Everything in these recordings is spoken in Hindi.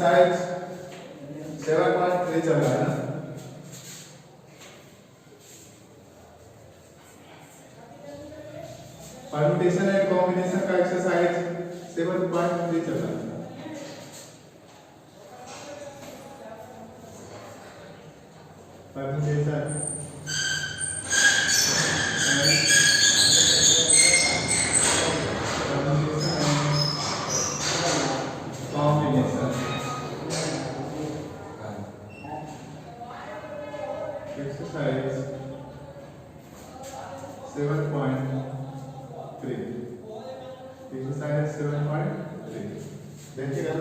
एक्सरसाइज 7.3 चल रहा है ना। परम्यूटेशन एंड कॉम्बिनेशन का एक्सरसाइज 7.3 चल रहा है। परम्यूटेशन exercise 7.3 exercise 7.3 देखिएगा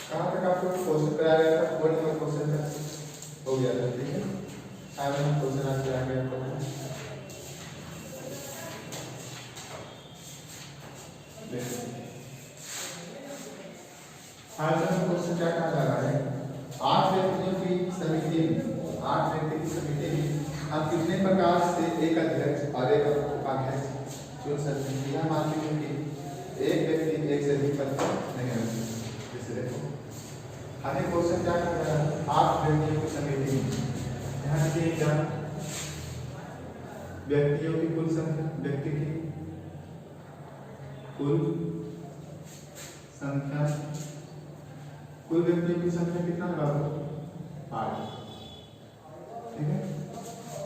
कहाँ तक आपको क्वेश्चन कराया गया था। 4 नंबर क्वेश्चन तक हो गया था। ठीक है, 5 नंबर क्वेश्चन आज कराया गया आपको। आज का क्वेश्चन क्या कहा जा रहा है, 8 व्यक्तियों की समिति में, 8 व्यक्ति की समिति में हम कितने प्रकार से एक अध्यक्ष और एक उपाध्यक्ष चुन सकते हैं। यह मानते हैं कि एक व्यक्ति एक से अधिक पद पर नहीं रह सकता। जैसे देखो हमें क्वेश्चन क्या कहा जा रहा है, 8 व्यक्तियों की समिति में, यहाँ देखिए क्या व्यक्तियों की कुल संख्या, व्यक्ति की कुल संख्या, कुल व्यक्तियों की संख्या कितना होगा, 8। ठीक है,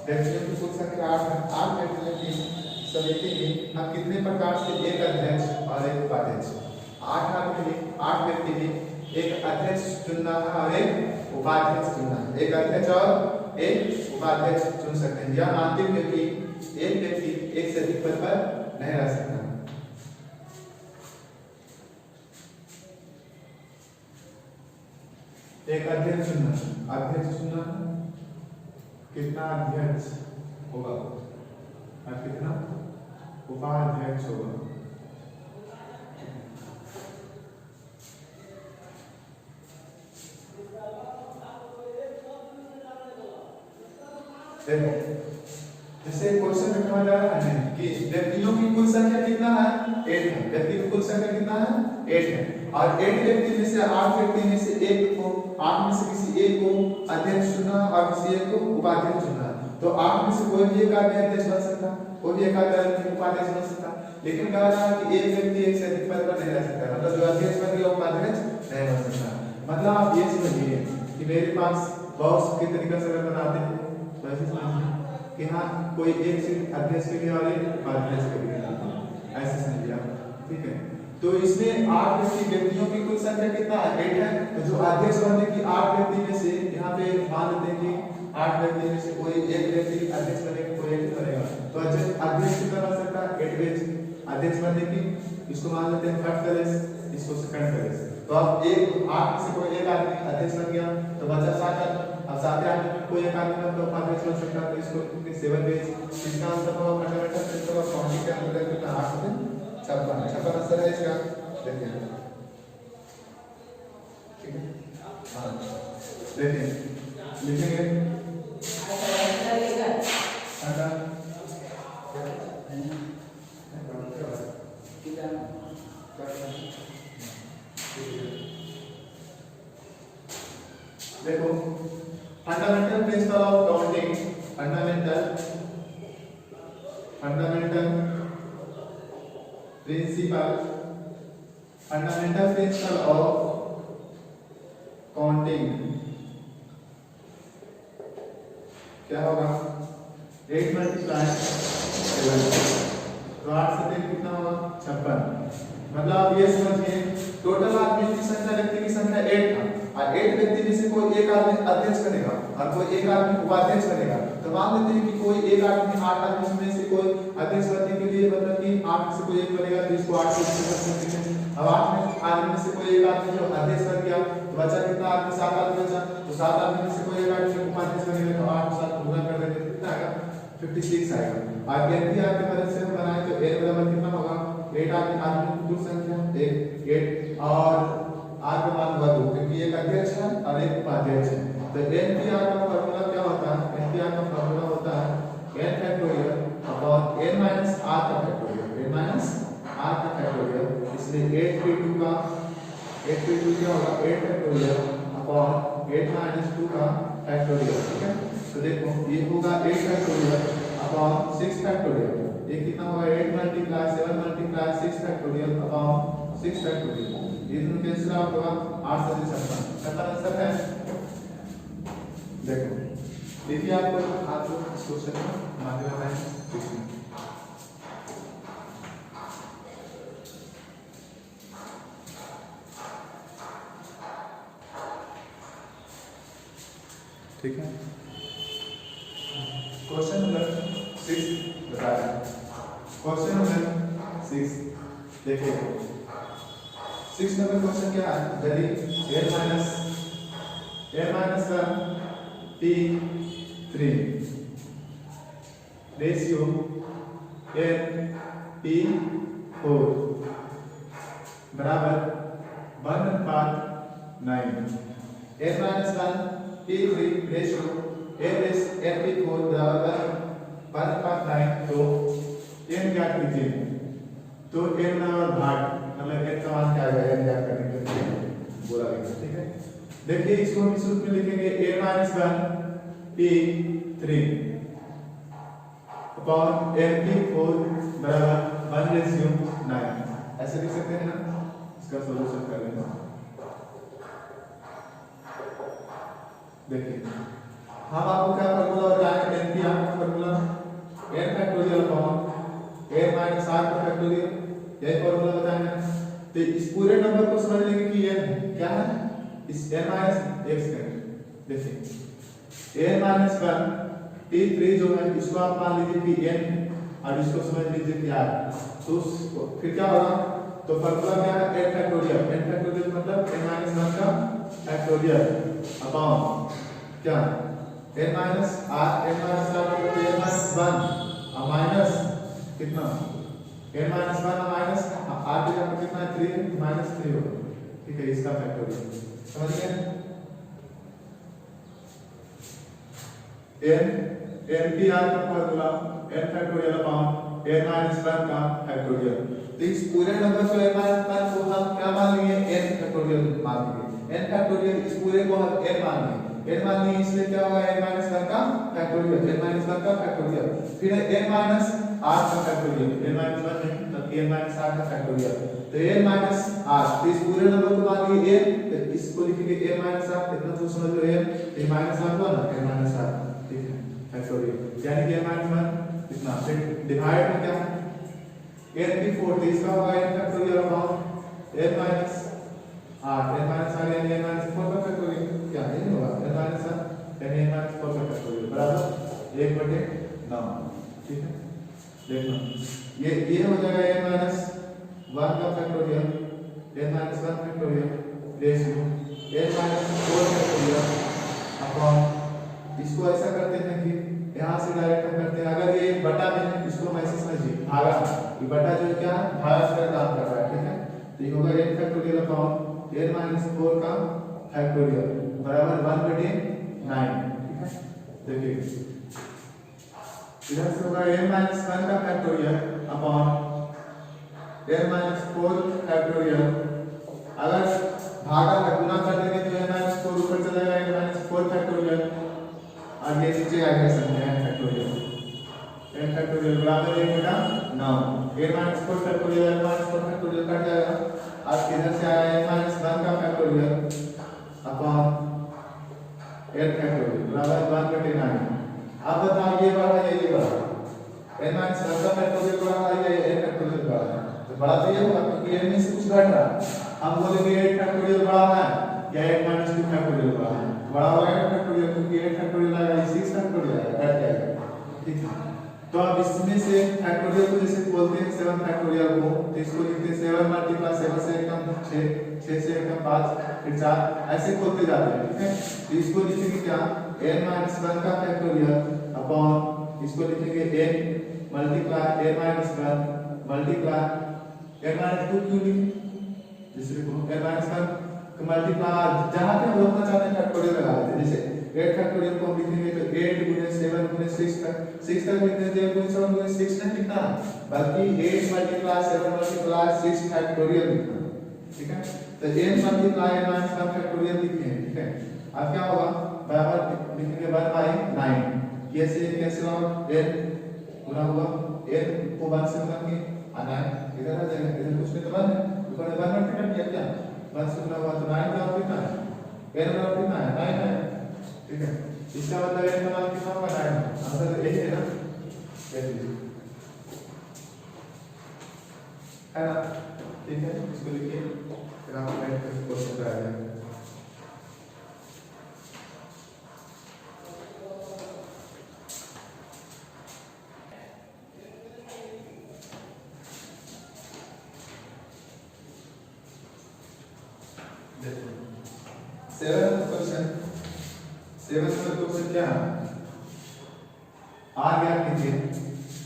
व्यक्तियों की कुल संख्या 8 है। 8 व्यक्तियों की समिति में हम कितने प्रकार से एक अध्यक्ष और एक उपाध्यक्ष, 8 व्यक्ति में एक अध्यक्ष चुनना है और एक उपाध्यक्ष चुनना है। एक अध्यक्ष और एक उपाध्यक्ष चुन सकते हैं। यह मानते हुए कि एक व्यक्ति एक से अधिक पद पर नहीं रह सकता। एक अध्यक्ष चुनना, कितना अध्यक्ष होगा और कितना उपाध्यक्ष होगा। देखो जैसे क्वेश्चन में कहा जा रहा है कि व्यक्तियों की कुल संख्या कितना है, 8 है। व्यक्ति की कुल संख्या कितना है, 8 है। और 8 व्यक्ति में से 8 व्यक्ति में से एक को, 8 में से किसी एक को अध्यक्ष चुनना और किसी एक को उपाध्यक्ष चुनना। तो 8 में से कोई भी एक आदमी अध्यक्ष बन सकता, कोई भी एक आदमी उपाध्यक्ष बन सकता। लेकिन कहा जा रहा है कि एक व्यक्ति एक से अधिक पद पर नहीं रह सकता, मतलब जो अध्यक्ष बन गया उपाध्यक्ष नहीं बन सकता। मतलब आप ये समझिए कि मेरे पास बॉक्स के तरीके से अगर बनाते हैं तो ऐसे समझिए कि हाँ कोई एक सीट अध्यक्ष के लिए और एक उपाध्यक्ष के लिए, ऐसे समझिए आप। ठीक है, तो इसमें 8 व्यक्तियों की कुल संख्या कितना है, 8 है। तो जो अध्यक्ष बनने की 8 व्यक्ति में से यहाँ पे मान लेते हैं कि 8 व्यक्ति में से कोई एक व्यक्ति अध्यक्ष बनेगा, कोई एक बनेगा। तो अध्यक्ष कितना बन सकता है, 8 व्यक्ति अध्यक्ष बनने की, इसको मान लेते हैं फर्स्ट करेस, इसको सेकंड करेस। तो अब 8 में से कोई एक आदमी अध्यक्ष बन गया तो बचा 7 आदमी। अब 7 आदमी में कोई एक आदमी तो उपाध्यक्ष बन सकता है, तो इसको 7 वेज। इसका आंसर होगा फंडामेंटल प्रिंसिपल ऑफ काउंटिंग के अंदर कितना, 8 से 56 आंसर है इसका। देखिए ठीक है, हाँ देखिए लिखेंगे देखो fundamental principle of counting, fundamental principle of counting क्या होगा, 8 × 7, तो 8 से 3 कितना होगा, 56। मतलब आप ये समझिए टोटल आदमी की संख्या, व्यक्ति की संख्या 8 था और 8 व्यक्ति में से कोई एक आदमी अध्यक्ष बनेगा और कोई एक आदमी उपाध्यक्ष बनेगा। तो मान लेते हैं कि कोई एक आदमी 8 आदमी में से कोई अध्यक्ष बनने के लिए, मतलब कि 8 में से कोई एक बनेगा तो इसको 8 से सकते हैं। अब 8 आदमी में से कोई एक आदमी जो अध्यक्ष बन गया तो बचा कितना आदमी, 7 आदमी बचा। तो 7 आदमी में से कोई एक आदमी उपाध्यक्ष बनेगा तो 8 के साथ गुणा कर देंगे, कितना आएगा, 56 आएगा। और NPR की मदद से हम बनाए तो n बराबर कितना होगा, 8 आदमी कुल संख्या 8 और r का मान होगा 2, क्योंकि एक अध्यक्ष है और एक उपाध्यक्ष है। तो NPR का फार्मूला क्या होता है, NPR का फार्मूला होता है n factorial upon n - r का फैक्टोरियल, n - r का फैक्टोरियल। इसलिए 8 पे 2 क्या होगा 8 फैक्टोरियल अपॉन 8 माइनस 2 का फैक्टोरियल। ठीक है, तो देखो ये होगा 8 फैक्टोरियल अपॉन 6 फैक्टोरियल। ये कितना होगा 8 multiply 7 multiply 6 factorial upon 6 factorial. ये दोनों कैंसिल आउट होगा 8 से 56 आंसर है। देखो देखिए आप लोग इस क्वेश्चन को मानते हैं ठीक है। क्वेश्चन नंबर 6 बता रहे हैं। क्वेश्चन नंबर 6 देखिए 6 नंबर क्वेश्चन क्या है, यदि n minus 1 p3 ratio n p4 बराबर 1/9 n minus 1 p3 ratio n p4 बराबर 1/9 तो n ज्ञात कीजिए। तो n बराबर भाग मतलब n का मान क्या आएगा n ज्ञात करने के लिए बोला गया। ठीक है, देखिए इसको हम इस रूप में लिखेंगे a minus 1 p3 upon n p4 बराबर 1/9 ऐसे लिख सकते हैं ना। इसका सॉल्यूशन कर लेना। देखिए हम आपको क्या फार्मूला बताएंगे n की आपका formula n factorial upon n minus r का फैक्टोरियल, यही फार्मूला बताएंगे। तो इस पूरे नंबर को समझ लेंगे कि n क्या है, इस n माइनस एक सेकंड देखिए n माइनस 1 p3 जो है इसको आप मान लीजिए कि n और इसको समझ लीजिए कि r। तो फिर क्या होगा, तो फार्मूला क्या है n फैक्टोरियल मतलब n माइनस 1 का फैक्टोरियल अपॉन क्या n माइनस r मतलब n माइनस 1 और माइनस कितना n माइनस 1 और माइनस r के यहाँ पर कितना है 3 माइनस 3 होगा। ठीक है, इसका फैक्टोरियल समझ गए। n की r का formula n factorial upon n minus 1 का फैक्टोरियल। तो इस पूरे नंबर को n माइनस 1 को हम क्या मान लेंगे n फैक्टोरियल मान लेंगे। n फैक्टोरियल इस पूरे को हम n मान लेंगे। n मान लेंगे इसलिए क्या होगा n माइनस 1 का फैक्टोरियल, n माइनस 1 का फैक्टोरियल, फिर n माइनस r का फैक्टोरियल, n माइनस 1 नहीं तो n माइनस r का फैक्टोरियल। तो n माइनस r तो इस पूरे नंबर को मान लीजिए n, तो इसको लिखेंगे n माइनस r। कितना तो समझ लो n माइनस 1 को ना n माइनस r। ठीक है, फैक्टोरियल यानी कि n माइनस 1 कितना फिर डिवाइड में क्या है n की 4 तो इसका होगा n factorial upon n minus r n minus r यानी n माइनस 4 का फैक्टोरियल क्या है होगा n माइनस r यानी n माइनस 4 का फैक्टोरियल बराबर 1/9। ठीक है, देखो ये हो जाएगा n माइनस 1 का factorial n minus 1 factorial ratio n minus 4 factorial upon इसको ऐसा करते हैं कि यहाँ से डायरेक्ट हम करते हैं। अगर ये बटा में है इसको हम ऐसे समझिए भागा, ये बटा जो क्या है भागा से काम कर रहा है। ठीक है, तो ये होगा n factorial upon n minus 4 का फैक्टोरियल बराबर 1/9। ठीक है, देखिए इधर से होगा n माइनस 1 का factorial upon n minus 4 factorial. अगर भागा का गुना कर देंगे तो n माइनस 4 ऊपर चला जाएगा n माइनस 4 फैक्टोरियल और ये नीचे आएगा समझे n फैक्टोरियल बराबर 1/9। n minus 4 factorial n minus 4 factorial cut जाएगा और इधर से आया n माइनस 1 का फैक्टोरियल अपॉन n फैक्टोरियल बराबर 1/9। अब बताओ ये बड़ा है ये बड़ा n माइनस 1 का फैक्टोरियल बड़ा है या n फैक्टोरियल बड़ा है, तो बड़ा तो ये होगा क्योंकि n में से कुछ घट रहा है। हम बोलेंगे 8 फैक्टोरियल बड़ा है या 8 माइनस 2 फैक्टोरियल बड़ा है, बड़ा होगा 8 फैक्टोरियल क्योंकि 8 फैक्टोरियल आएगा 6 फैक्टोरियल आएगा घट जाएगा। ठीक है, तो अब इसमें से फैक्टोरियल को जैसे बोलते हैं 7 फैक्टोरियल को, तो इसको लिखते हैं 7 मल्टीप्लाई 7 से एकम 6, 6 से एकम 5 फिर 4 ऐसे खोलते जाते हैं। ठीक है, तो इसको लिखेंगे क्या n माइनस 1 का फैक्टोरियल अपॉन इसको लिखेंगे n multiply n minus 1 multiply n minus 2 क्यों लिखें जैसे n माइनस 1 का मल्टीप्लाई जहां पे हम लोग चाहते हैं फैक्टोरियल लगा देते हैं। जैसे 8 फैक्टोरियल को हम लिखेंगे तो 8 गुने 7 गुने 6 तक 6 तक लिखते हैं 8 गुने 7 गुने 6 नहीं लिखना बल्कि 8 मल्टीप्लाई 7 मल्टीप्लाई 6 फैक्टोरियल लिखना। ठीक है, तो तो n multiply n minus 1 factorial लिखे हैं, ठीक है। अब क्या होगा, बराबर लिखेंगे 1 बाई 9, कैसे होगा, n गुना हुआ n को 1 से गुना किए और 9 इधर आ जाएगा, इधर कुछ नहीं तो 1 है, ऊपर 1 मल्टीप्लाई किया क्या 1 से गुना हुआ तो 9 बराबर कितना है, n बराबर कितना है 9 है, ठीक है। इसका मतलब n बराबर कितना होगा 9, आंसर यही है ना, है ना, ठीक है। इसको लिखिए, फिर आप क्वेश्चन पे आ जाएंगे। सेवन नंबर क्वेश्चन क्या है, आर ज्ञात कीजिए,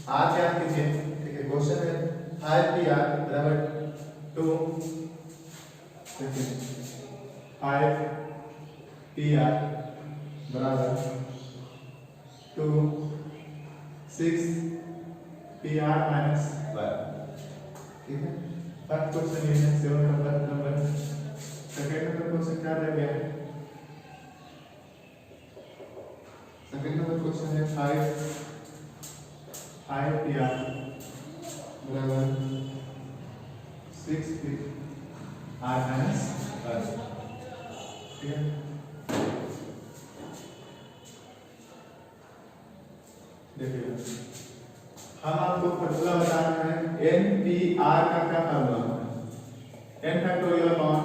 आर ज्ञात कीजिए, ठीक है। क्वेश्चन है 5pr बराबर 2 5pr बराबर 2 6pr माइनस 1, ठीक है। फर्स्ट क्वेश्चन ये है 7 नंबर। सेकंड नंबर क्वेश्चन क्या रह गया, सेकंड नंबर क्वेश्चन है 5pr बराबर 6pr माइनस 1, ठीक है। देखिए हम आपको फॉर्मूला बता रहे हैं, NPR का क्या फॉर्मूला है, n factorial upon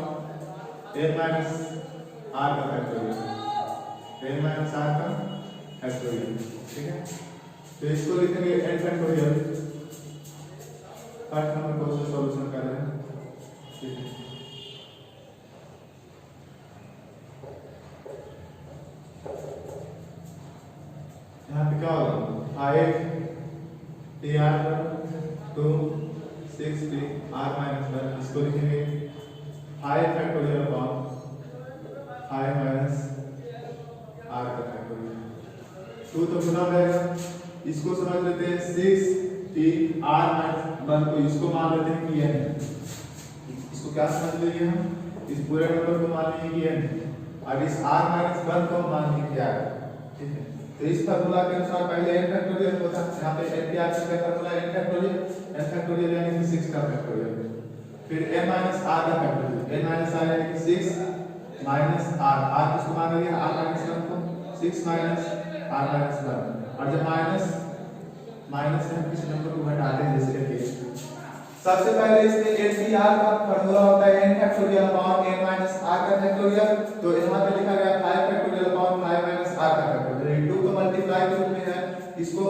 n minus r का फैक्टोरियल, n माइनस r का फैक्टोरियल, ठीक है। तो इसको लिखेंगे n factorial, first number question solution कर रहे हैं, ठीक है। यहाँ पे क्या होगा 5pr 2 6pr माइनस 1, इसको लिखेंगे 5 फैक्टोरियल अपॉन 5 माइनस r का फैक्टोरियल, 2 तो गुना रहेगा, इसको समझ लेते हैं 6pr माइनस 1 को इसको मान लेते हैं कि n है, इसको क्या समझ लेंगे हम, इस पूरे नंबर को मान लेंगे कि n है, अब इस r माइनस 1 को मान लेंगे क्या है, ठीक है। तो इस फार्मूला के अनुसार पहले n फैक्टोरियल होता है, यहाँ पे NPR का फार्मूला n फैक्टोरियल यानी कि 6 का फैक्टोरियल, फिर n माइनस r का फैक्टोरियल, n माइनस r यानी कि 6 माइनस r, r किसको मान लिया r माइनस 1 को, 6 माइनस r माइनस 1, और जब माइनस से हम किसी नंबर को घटाते हैं, जैसे कि सबसे पहले इसमें NPR का फार्मूला होता है n factorial upon n minus r का फैक्टोरियल, तो यहाँ पे लिखा गया 5 फैक्टोरियल अपॉन 5 माइनस r का फैक्टोरियल, 2 को मल्टीप्लाई के रूप में है, इसको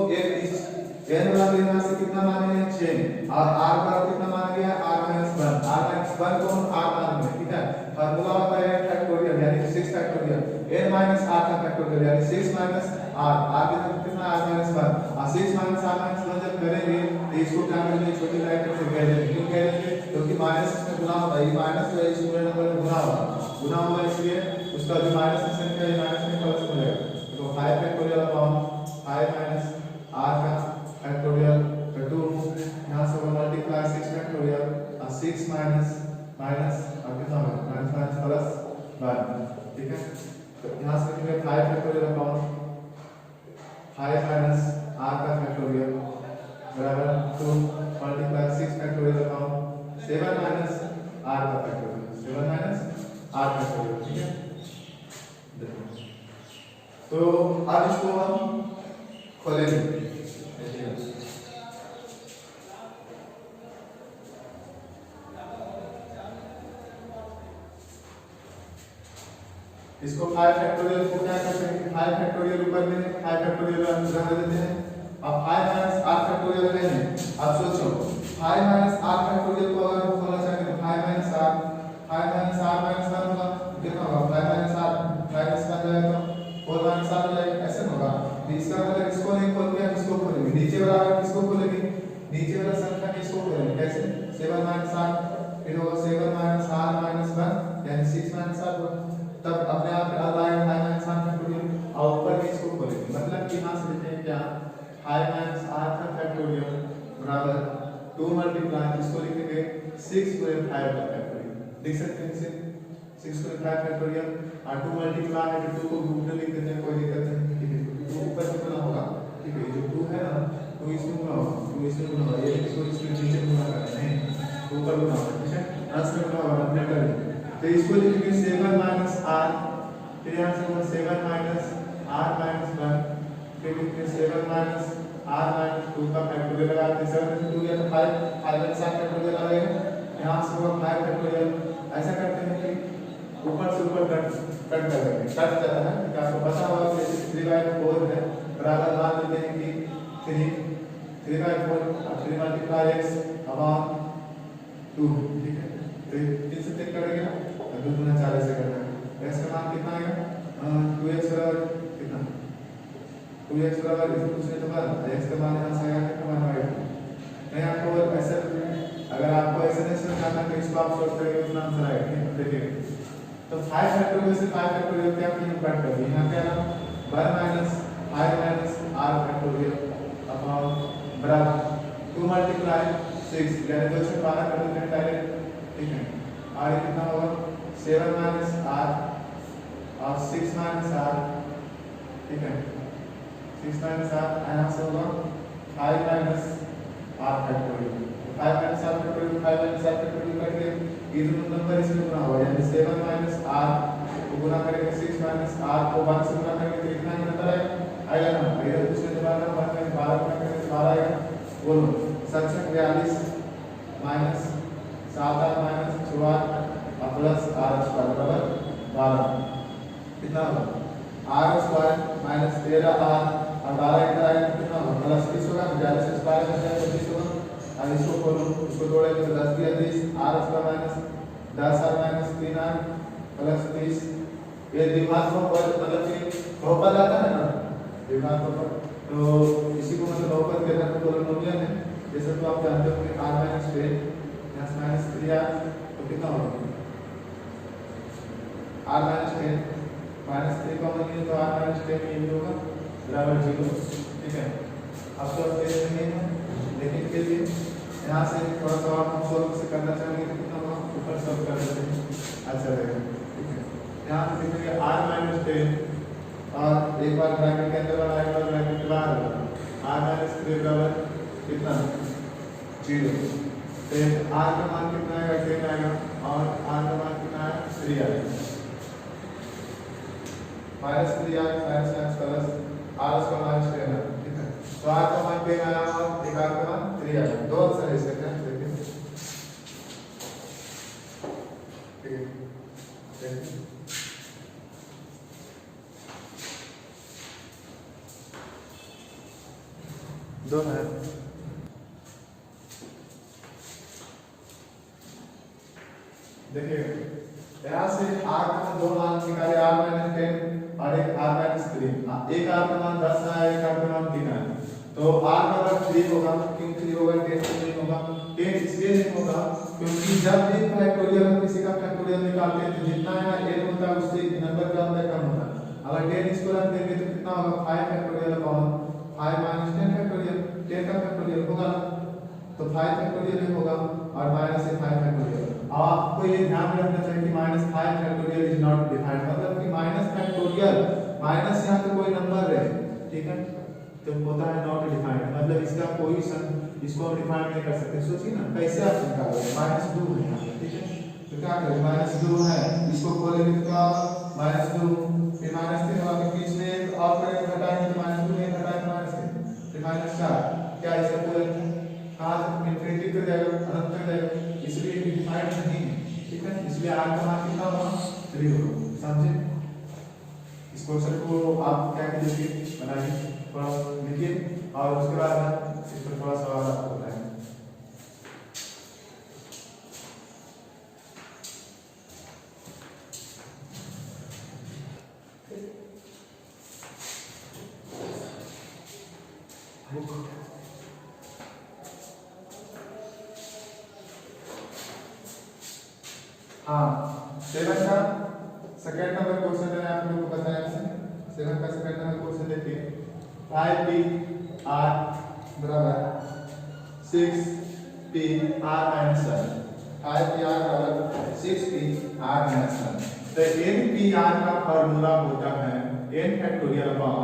n बराबर यहाँ से कितना माने हैं 6, और r बराबर कितना माना गया है r माइनस 1 को हम r मान लेंगे, ठीक है। फार्मूला होता है n फैक्टोरियल यानी 6 फैक्टोरियल, n माइनस r का फैक्टोरियल यानी 6 माइनस r, r के साथ कितना r माइनस 1, और 6 माइनस r माइनस 1 जब करेंगे तो इसको क्या करेंगे, छोटी ब्रैकेट से घेर देंगे, क्यों घेर देंगे, क्योंकि माइनस में गुना होता है, ये माइनस है, इस पूरे नंबर में गुना होगा, इसलिए उसका जो माइनस की संख्या है माइनस में प्लस हो जाएगा, तो 5 फैक्टोरियल अपॉन 5 माइनस r का फैक्टोरियल, तो 2 यहाँ से मल्टीप्लाई 6 फैक्टोरियल और 6 माइनस और कितना होगा माइनस प्लस 1, ठीक है। तो यहाँ से लिखेंगे 5 फैक्टोरियल अपॉन 5 माइनस r का फैक्टोरियल बराबर 2 multiply 6 factorial upon 7 minus r का फैक्टोरियल, 7 माइनस r फैक्टोरियल, ठीक है। तो अब इसको हम खोलेंगे, इसको 5 फैक्टोरियल को क्या करते हैं, 5 फैक्टोरियल ऊपर में 5 फैक्टोरियल रख देते हैं, अब 5 माइनस r फैक्टोरियल लेंगे। अब सोचो 5 माइनस r फैक्टोरियल को अगर हम खोलना चाहेंगे तो 5 माइनस r माइनस 1 होगा, कितना होगा 5 माइनस r, 5 इसका जाएगा तो 4 माइनस r हो जाएगा, ऐसे होगा। तो इसका मतलब इसको नहीं खोल के हम इसको खोलेंगे, नीचे वाला किसको खोलेंगे, नीचे वाला संख्या किसको खोलेंगे, कैसे 7 माइनस r, फिर होगा 7 माइनस r माइनस 1 यानी 6 माइनस r होगा, तब अपने आप आ जाएगा 5 माइनस r फैक्टोरियल, और ऊपर में इसको खोलेंगे, मतलब कि यहाँ से लिखते हैं क्या 5 माइनस r का फैक्टोरियल बराबर 2 मल्टीप्लाई इसको लिखेंगे 6 पूरे 5 का फैक्टोरियल, लिख सकते हैं इसे 6 को 5 फैक्टोरियल और 2 मल्टीप्लाई है तो 2 को ग्रुप में लिख देते हैं, कोई दिक्कत नहीं, ठीक है। 2 ऊपर से गुना होगा, ठीक है, जो 2 है ना 2 इसमें गुना होगा, 2 इसमें गुना होगा, ये इसको इसके नीचे गुना करना है, 2 ऊपर गुना होगा, ठीक है, 10 में गुना होगा अपने कर। तो इसको लिखेंगे 7 माइनस r, फिर यहाँ से होगा 7 माइनस r माइनस 1, फिर लिखेंगे 7 माइनस r माइनस 2 का फैक्टोरियल लगाते हैं, 7 में 2 या तो 5 5 के साथ फैक्टोरियल आ जाएगा, यहाँ से होगा 5 फैक्टोरियल। ऐसा करते हैं कि ऊपर से ऊपर कट कर देंगे, कट जाता है, तो आपको पता होगा कि जैसे 3/4 है बराबर मान लेते हैं कि 3/4 और 3 मल्टीप्लाई x अपॉन 2, ठीक है, तो 3 से 3 कटेगा तो 2 गुना 4 से करना है, x का मान कितना आएगा 2x बराबर कितना 2x बराबर इसको पूछने के बाद x का मान यहाँ से आएगा कितना मान आएगा, नहीं आपको ऐसे अगर आपको ऐसे नहीं समझना तो इसको आप सोच करेंगे उतना आंसर आएगा, देखिए तो 5 फैक्टोरियल से 5 फैक्टोरियल क्या किया कट कर दिया, यहाँ क्या ना 1 minus 5 minus r factorial upon बराबर 2 मल्टीप्लाई 6 यानी 2 से 12 कर देते हैं डायरेक्ट, ठीक है, r कितना होगा 7 माइनस r और 6 माइनस r, ठीक है, 6 माइनस r यहाँ से होगा 5 minus r factorial, 5 minus r factorial 5 minus r factorial करके ये दोनों नंबर इसमें गुना होगा, यानी 7 माइनस r को गुना करेंगे 6 माइनस r को 1 से गुना करेंगे तो कितना नंबर आएगा ना, इधर दूसरे जमाना में 1 में 12 गुना करेंगे तो 12 आएगा, बोलो 742 माइनस 7 माइनस 6 और प्लस r स्क्वायर बराबर 12, कितना होगा r स्क्वायर माइनस 13r और 12 इधर आएगा कितना होगा प्लस 30 होगा, 42 से 12 में जाएगा 25 होगा, और इसको खोलो इसको जोड़ेंगे तो 10 दिया 30 r square minus 10r minus 3r plus 30, ये दिमाग को मतलब कि बहुपद आता है ना दिमाग को, तो इसी को मतलब बहुपद कहते हैं, पोलिनोमियल है जैसे तो आप जानते हो कि r माइनस 10 यहाँ से माइनस 3r तो कितना होगा r माइनस 10 माइनस 3 कॉमन लिया तो r माइनस 10 ये होगा बराबर 0, ठीक है। अब तो केस नहीं है लेकिन फिर भी यहाँ से थोड़ा सा और हम सोल्व से करना चाहेंगे तो कितना होगा ऊपर सोल्व कर देते हैं, अच्छा रहेगा, ठीक है। यहाँ पे लिखेंगे r माइनस 10 और एक बार ब्रैकेट के अंदर वाला एक बार ब्रैकेट के बाहर r माइनस 3 बराबर कितना 0, फिर r का मान कितना आएगा 10 आएगा और r का मान कितना है 3 आएगा, माइनस 3 आएगा माइनस प्लस r उसका माइनस 10 है, ठीक है, तो r का मान 10 आया और एक r का मान 3 आया, दो आंसर है इसका, देखिए ठीक है, दो है, देखिए यहाँ से r का दो मान निकाले r माइनस 10 और एक r माइनस 3, एक r का मान 10 है एक r का मान 3 है, तो r बराबर 3 होगा, क्यों 3 होगा 10 नहीं होगा, 10 इसलिए नहीं होगा क्योंकि जब एक फैक्टोरियल हम किसी का फैक्टोरियल निकालते हैं तो जितना यहाँ n होता है उससे नंबर क्या होता है कम होता है, अगर 10 इसको रख देंगे तो कितना होगा 5 फैक्टोरियल अपॉन 5 माइनस 10 फैक्टोरियल, 10 का फैक्टोरियल होगा ना तो 5 फैक्टोरियल होगा और माइनस से 5 फैक्टोरियल। अब आपको ये ध्यान रखना चाहिए कि minus 5 factorial is not defined, मतलब कि माइनस फैक्टोरियल माइनस यहाँ पे कोई नंबर है, ठीक है, तो होता है नॉट डिफाइंड, मतलब इसका कोई इसको हम डिफाइन नहीं कर सकते, सोचिए ना कैसे आप निकालोगे, माइनस 2 है यहाँ पे, ठीक है, तो क्या करें माइनस 2 है इसको खोलेंगे तो क्या माइनस 2 फिर माइनस 3 होगा, बीच में एक और करेंगे घटाएंगे तो माइनस 2 नहीं घटाएंगे माइनस 3 फिर माइनस 4, क्या इसका खोलेंगे कहाँ तक इनफिनिटी तक जाएगा अनंत तक जाएगा, इसलिए डिफाइंड नहीं है, ठीक है, इसलिए r का मान कितना होगा 3 होगा, समझे। इस क्वेश्चन को आप क्या कीजिए बनाइए थोड़ा लिखिए और उसके बाद इस पर थोड़ा सवाल आपको बताएंगे। हाँ 7 का सेकंड नंबर क्वेश्चन है, आप लोगों को बताया है 7 का सेकंड नंबर क्वेश्चन देखिए 5pr बराबर 6pr -1, 5pr बराबर 6pr माइनस 1। तो npr का फॉर्मूला होता है n factorial upon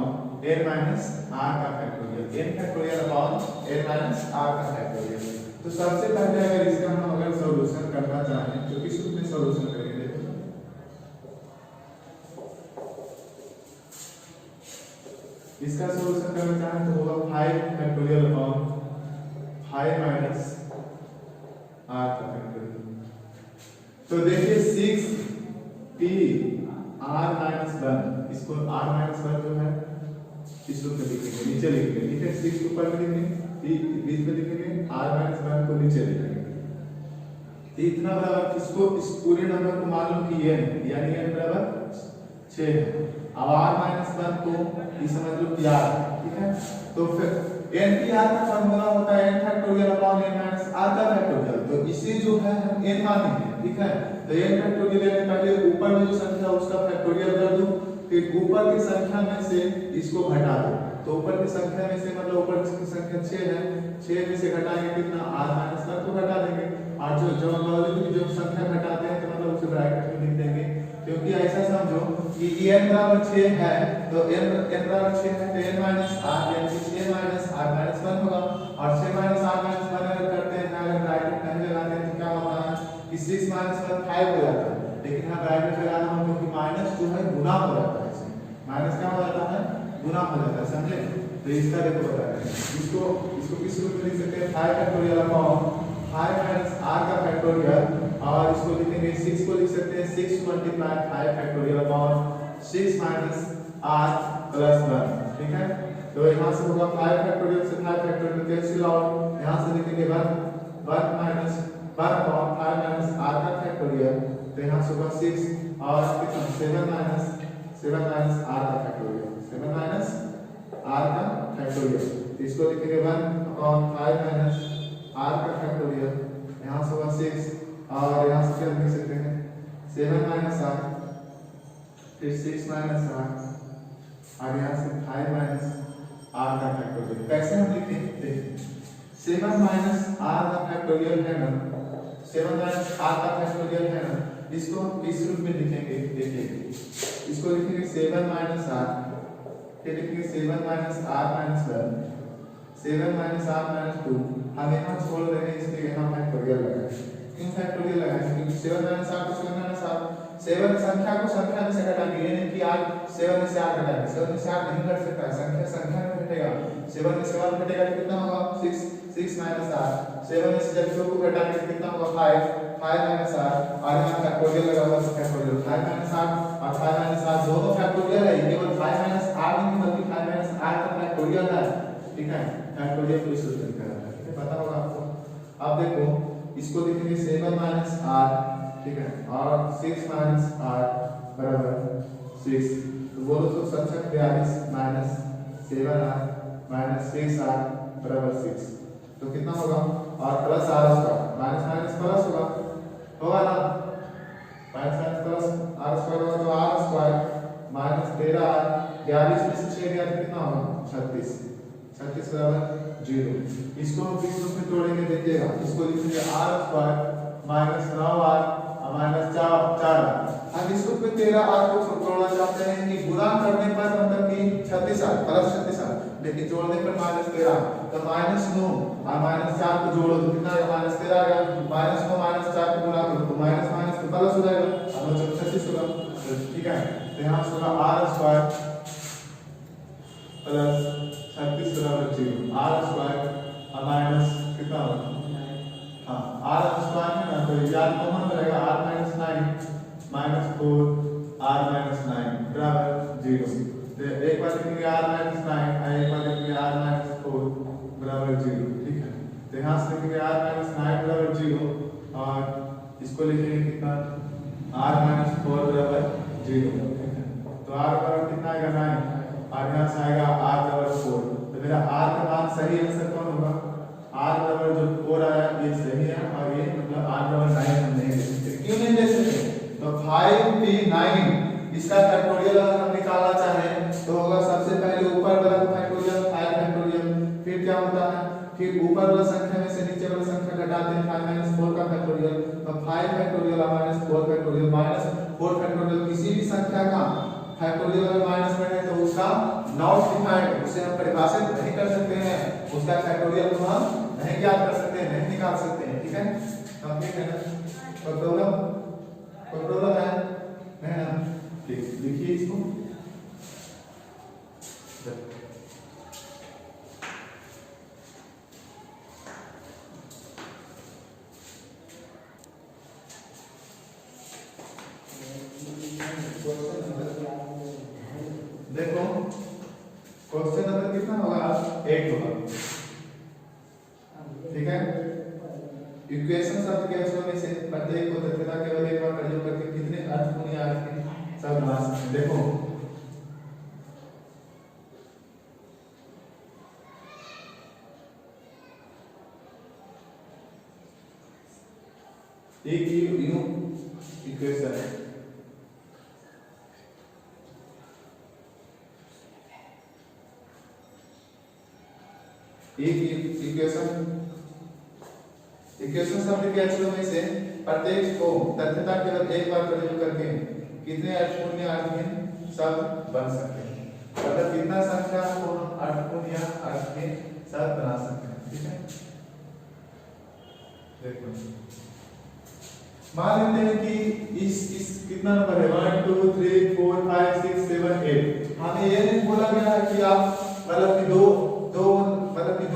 n minus r का factorial, n factorial upon n minus r का फैक्टोरियल। तो सबसे पहले अगर इसका हम अगर सॉल्यूशन करना चाहें तो किस रूप में सॉल्यूशन करेंगे? इसका सॉल्यूशन करना चाहें तो होगा 5 फैक्टोरियल अपॉन 5 माइनस r का फैक्टोरियल। तो देखिए 6p r माइनस 1, इसको r माइनस 1 जो है इस रूप में लिखेंगे, नीचे लिखेंगे, ठीक है। 6 ऊपर में लिखेंगे, p बीच में लिखेंगे, r माइनस 1 को नीचे लिखेंगे। तो इतना बराबर इसको इस पूरे नंबर को मान लो कि n यानी n बराबर 6 है। अब r माइनस 1 को ये समझ लो कि r, ठीक है। तो फिर npr का फार्मूला होता है n factorial upon n minus r का फैक्टोरियल। तो इसे जो है हम n मानेंगे, ठीक है। तो n फैक्टोरियल यानी पहले ऊपर में जो संख्या उसका फैक्टोरियल कर दो, फिर ऊपर की संख्या में से इसको घटा दो। तो ऊपर की संख्या में से मतलब ऊपर की संख्या 6 है, 6 में से घटाएंगे कितना r माइनस 1 को घटा देंगे। और जो बगल की जो संख्या घटाते हैं तो मतलब उसे ब्रैकेट में लिख देंगे, क्योंकि ऐसा समझो कि n बराबर 6 है तो n बराबर 6 है तो n माइनस r यानी 6 माइनस r माइनस 1 होगा। और 6 माइनस r माइनस 1 अगर करते हैं अगर ब्रैकेट नहीं लगाते हैं तो क्या होता है कि 6 माइनस 1 5 हो जाता है। लेकिन यहाँ ब्रैकेट लगाना हो क्योंकि माइनस जो है गुना हो जाता है, इसमें माइनस क्या हो जाता है, गुना हो जाता है, समझे। तो इसका देखो बता रहे हैं इसको किस रूप में लिख सकते हैं 5 फैक्टोरियल अपॉन 5 माइनस r का फैक्टोरियल। और इसको लिखेंगे 6 को लिख सकते हैं 6 multiply 5 factorial upon 6 minus r plus 1, ठीक है। तो यहाँ से होगा 5 फैक्टोरियल से 5 फैक्टोरियल कैंसिल आउट, यहाँ से लिखेंगे 1 माइनस 1 अपॉन 5 माइनस r का फैक्टोरियल। तो यहाँ से होगा 6 और कितना 7 माइनस r का फैक्टोरियल, 7 माइनस r का फैक्टोरियल। इसको लिखेंगे 1 अपॉन 5 माइनस r का फैक्टोरियल। यहाँ से होगा 6 और यहाँ से क्या लिख सकते हैं 7 माइनस r, फिर 6 माइनस r और यहाँ से 5 माइनस r का फैक्टोरियल। कैसे हम लिखेंगे? 7 माइनस r का फैक्टोरियल है ना, 7 माइनस r का फैक्टोरियल है ना, इसको हम इस रूप में लिखेंगे। देखिए इसको लिखेंगे 7 माइनस r, फिर लिखेंगे 7 minus r minus 1, 7 minus r minus 2। हम यहाँ छोड़ रहे हैं इसलिए यहाँ फैक्टोरियल लगाएंगे। क्यों फैक्टोरियल लगाएंगे? क्योंकि 7 माइनस r को 7 माइनस r 7 संख्या को संख्या में से घटाएंगे, यानी कि r 7 में से r घटाएंगे। 7 में से r नहीं घट सकता है, संख्या संख्या में घटेगा। 7 में से 1 घटेगा तो कितना होगा 6 माइनस r। 7 में से जब 2 को घटाएंगे तो कितना होगा 5 माइनस r। और यहाँ फैक्टोरियल लगा हुआ है, फैक्टोरियल 5 माइनस r और 5 माइनस r दोनों फैक्टोरियल है, केवल 5 माइनस r नहीं बल्कि 5 माइनस r का फैक्टोरियल है, ठीक है। फैक्टोरियल को इस रूप में लिखा जाता है, ठीक है, पता होगा आपको। अब देखो इसको लिखेंगे 7 माइनस r, ठीक है, और 6 माइनस r बराबर 6। तो बोलो तो संख्या 42 माइनस 7r माइनस 6r बराबर 6। तो कितना होगा? और plus r square, minus minus plus होगा ना, माइनस प्लस r स्क्वायर होगा तो r स्क्वायर माइनस 13r, 42 में से 6 गया तो कितना होगा 36 बराबर 0। इसको हम किस रूप में तोड़ेंगे देखिएगा। इसको लिखेंगे r square minus 9r minus 4r। हम इस रूप में 13r को तोड़ना चाहते हैं कि गुणा करने पर मतलब कि 36r प्लस 36r, लेकिन जोड़ने पर माइनस 13। तो माइनस 9 और माइनस 4 को जोड़ो तो कितना आएगा माइनस 13 आएगा। माइनस 9 माइनस 4 को गुणा करो तो माइनस माइनस तो प्लस हो जाएगा, अब 36 होगा, ठीक है। तो यहाँ से होगा r स्क्वायर प्लस 36 बराबर 0, r स्क्वायर माइनस कितना होगा, हाँ r स्क्वायर है ना, तो याद कॉमन रहेगा r minus 9 minus 4 r minus 9 बराबर 0। तो एक बार लिखेंगे r माइनस 9 और एक बार लिखेंगे r माइनस 4 बराबर 0, ठीक है। तो यहाँ से लिखेंगे r माइनस 9 बराबर 0 और इसको लिखेंगे कितना r माइनस 4 बराबर 0, ठीक है। तो r बराबर कितना आएगा 9 और यहाँ से आएगा r बराबर 4। तो मेरा r का मान सही आंसर कौन होगा? r बराबर जो 4 आया ये सही है और ये मतलब r बराबर 9 हम नहीं ले सकते। क्यों नहीं ले सकते? तो 5p9 इसका फैक्टोरियल अगर हम निकालना चाहें तो होगा सबसे पहले ऊपर वाला फैक्टोरियल 5 फैक्टोरियल, फिर क्या होता है फिर ऊपर वाला संख्या में से नीचे वाला संख्या घटाते हैं 5 - 4 का फैक्टोरियल, तो 5 फैक्टोरियल - 4 फैक्टोरियल -4 फैक्टोरियल किसी भी संख्या का फैक्टोरियल अगर माइनस में है तो उसका नॉट डिफाइंड, उसे हम परिभाषित नहीं कर सकते हैं, उसका फैक्टोरियल को हम नहीं ज्ञात कर सकते हैं, नहीं निकाल सकते हैं। ठीक है, कंप्लीट है ना? कोई प्रॉब्लम है नहीं ना? ठीक, लिखिए इसको। देखो क्वेश्चन नंबर कितना होगा? 8 होगा। ठीक है, इक्वेशन शब्द के अक्षरों में से प्रत्येक को तथ्यता केवल एक बार प्रयोग करके कितने अर्थपूर्ण या अर्थहीन शब्द बना सकते हैं? देखो एक यूं इक्वेशन है, एक इक्वेशन शब्द के अक्षरों में से प्रत्येक को तथ्यता केवल एक बार प्रयोग करके कितने अर्थपूर्ण या अर्थहीन शब्द बन सकते हैं? मतलब कितना संख्या को अर्थपूर्ण या अर्थहीन शब्द बना सकते हैं। ठीक है, देखो मान लेते हैं कि इस कितना नंबर है 1 2 3 4 5 6 7 8। हमें ये नहीं बोला गया है कि आप मतलब कि दो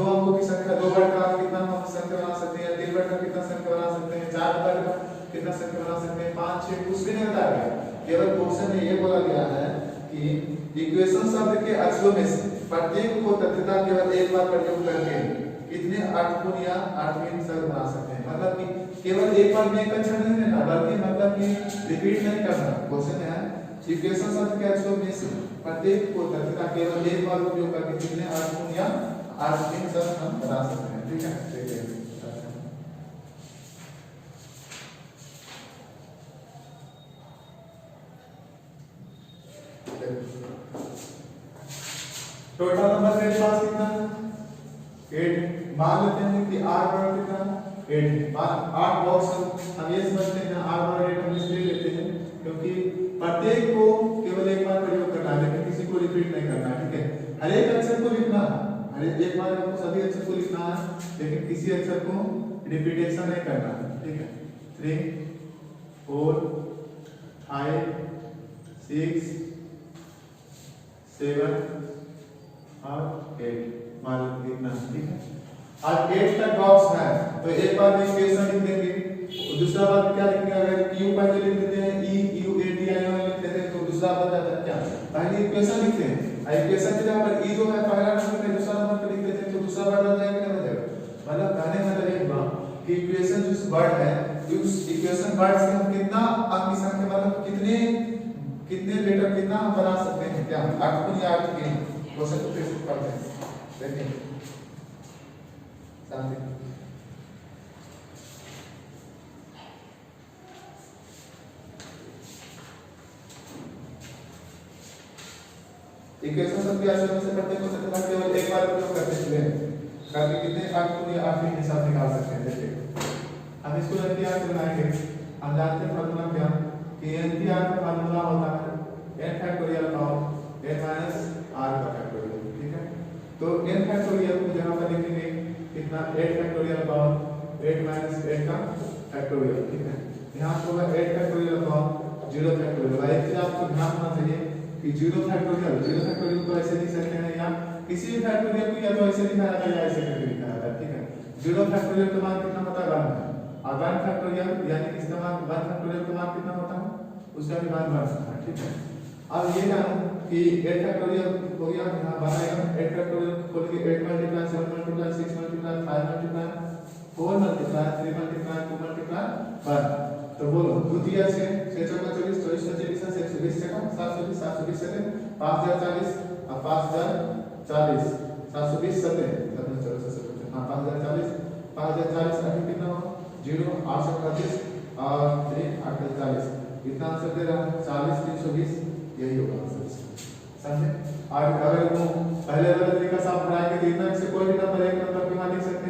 अंकों की संख्या, 2 वर्ग का कितना हम संख्या बना सकते हैं, 3 वर्ग का कितना संख्या बना सकते हैं, 4 वर्ग का कितना संख्या बना सकते हैं, 5 6 कुछ भी नहीं बताया गया। केवल क्वेश्चन में ये बोला गया है कि इक्वेशन शब्द के अक्षरों में से प्रत्येक को तथ्यता केवल एक बार प्रयोग करके कितने अर्थपूर्ण या अर्थहीन शब्द बना सकते हैं। मतलब कि केवल एक बार में एक अक्षर नहीं लेना, बल्कि मतलब कि रिपीट नहीं करना। क्वेश्चन है इक्वेशन शब्द के अक्षरों में से प्रत्येक को तथ्यता केवल एक बार उपयोग करके कितने अर्थपूर्ण या अर्थहीन शब्द हम बना सकते हैं। ठीक है, देखिए टोटल नंबर मेरे पास कितना है? 8। मान लेते हैं कि r बराबर कितना है? 8। 8 बॉक्स हम ये समझते हैं r बराबर 8 हम इसलिए लेते हैं क्योंकि प्रत्येक को केवल एक बार प्रयोग करना है, लेकिन किसी को रिपीट नहीं करना है। ठीक है, हर एक अक्षर को लिखना है, हर एक बार आपको सभी अक्षर को लिखना है, लेकिन किसी अक्षर को रिपीटेशन नहीं करना है। ठीक है, 3 4 5 6 7 और 8 मान लो इतना। ठीक है, और 8 तक बॉक्स है तो एक बार में इक्वेशन लिख देंगे, दूसरा बार क्या लिखेंगे? अगर q पहले लिख देते हैं e u a t i लिख देते हैं तो दूसरा बार आता क्या? पहले इक्वेशन लिखते हैं, इक्वेशन के जगह पर e जो है पहला नंबर पे दूसरा नंबर पे लिख देते हैं तो दूसरा बार बन जाएगा क्या? बन जाएगा। मतलब कहने का मतलब ये हुआ कि इक्वेशन जो वर्ड है उस इक्वेशन वर्ड से हम कितना अंक की संख्या मतलब कितने लेटर कितना हम बना सकते हैं? क्या अर्थपूर्ण या अर्थहीन? क्वेश्चन को फिर से पढ़ते हैं, देखिए शांति। इक्वेशन शब्द के अक्षरों में से प्रत्येक को तथ्यता केवल एक बार प्रयोग करते हुए करके कितने अर्थपूर्ण या अर्थहीन हिसाब निकाल सकते हैं। देखिए हम इसको एनपीआर से बनाएंगे। हम जानते हैं फॉर्मूला क्या कि एनपीआर का फॉर्मूला होता है n factorial of n minus r का फैक्टोरियल। ठीक है, तो n फैक्टोरियल को जहां पर लिखेंगे कितना 8 फैक्टोरियल ऑफ 8 माइनस 8 का फैक्टोरियल। ठीक है, यहां पर होगा 8 फैक्टोरियल ऑफ 0 फैक्टोरियल। एक चीज आपको ध्यान रखना चाहिए कि 0 फैक्टोरियल को ऐसे लिख सकते हैं या किसी भी फैक्टोरियल को या तो ऐसे लिखा जाता है या ऐसे करके लिखा जाता है। ठीक है, 0 फैक्टोरियल का मान कितना होता है? 1 और 1 फैक्टोरियल यानी कि इसका मान 1 फैक्टोरियल का मान कितना होता है? उसका भी मान 1 होता है। ठीक है, अब ये जानो कि 8 फैक्टोरियल हो गया, यहां बनाएगा 8 फैक्टोरियल खोल के 8 multiply 7 multiply 6 multiply 5 multiply 4 multiply 3 multiply 2 multiply 1। तो बोलो 2 दिया 6 6 चौका 24 24 24 120 सेकंड 720 720 सेकंड 5040 और 5040 720 7 हां 5040 5040 अभी कितना होगा 0 838 और 3 840 इतना आंसर दे रहा है 40 320 यही होगा आंसर। समझे? और अगर वो पहले वाला तरीका से आप बनाएंगे तो इतना से कोई भी नंबर एक नंबर के वहां लिख सकते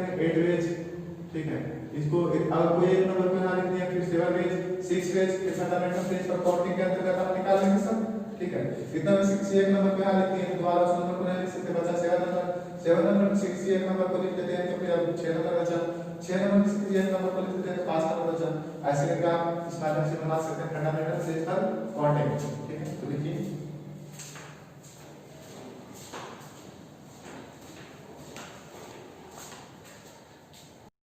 ठीक है। इसको अगर कोई एक नंबर पे यहाँ लिख दिया, फिर 7 रेज 6 रेज फिर फंडामेंटल रेज पर काउंटिंग के अंतर्गत हम निकाल लेंगे सब, ठीक है। इतना में 6 एक नंबर पे यहाँ लिख दिए तो दोबारा उस नंबर को नहीं लिख सकते, बचा 7 नंबर में 6 एक नंबर को लिख देते हैं तो फिर अब 6 नंबर बचा, 6 नंबर में 6 एक नंबर को लिख देते हैं तो 5 नंबर बचा। ऐसे करके आप इस माध्यम से बना सकते हैं फंडामेंटल रेज पर काउंटिंग।